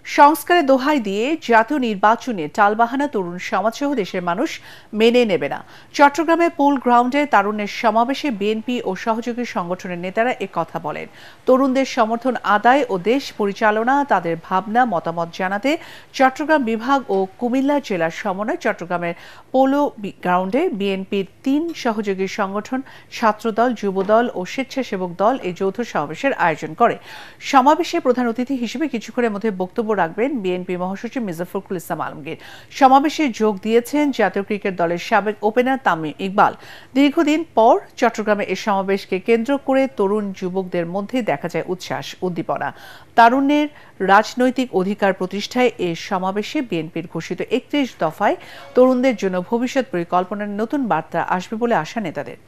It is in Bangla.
সংস্কারের দোহাই দিয়ে জাতীয় নির্বাচনে টালবাহানা তরুণ সমাজসহ দেশের মানুষ মেনে নেবে না। চট্টগ্রামে পোল গ্রাউন্ডে তারুণ্যের সমাবেশে বিএনপি ও সহযোগী সংগঠনের নেতারা কথা বলেন। তরুণদের সমর্থন আদায় ও দেশ পরিচালনা তাদের ভাবনা মতামত জানাতে চট্টগ্রাম বিভাগ ও কুমিল্লা জেলার সমন্বয়ে চট্টগ্রামের পোলো গ্রাউন্ডে বিএনপির ৩ সহযোগী সংগঠন, ছাত্রদল, যুবদল ও স্বেচ্ছাসেবক দল এই যৌথ সমাবেশের আয়োজন করে। সমাবেশে প্রধান অতিথি হিসেবে কিছুক্ষণের মধ্যে বক্তব্য রাখবেন বিএনপি মহাসচিব মির্জা ফখরুল ইসলাম আলমগীর। সমাবেশে যোগ দিয়েছেন জাতীয় ক্রিকেট দলের সাবেক ওপেনার তামিম ইকবাল। দীর্ঘদিন পর চট্টগ্রামে এই সমাবেশকে কেন্দ্র করে তরুণ যুবকদের মধ্যে দেখা যায় উচ্ছ্বাস, উদ্দীপনা। তারুণ্যের রাজনৈতিক অধিকার প্রতিষ্ঠায় এ সমাবেশে বিএনপির ঘোষিত ৩১ দফায় তরুণদের জন্য ভবিষ্যৎ পরিকল্পনার নতুন বার্তা আসবে বলে আশা নেতাদের।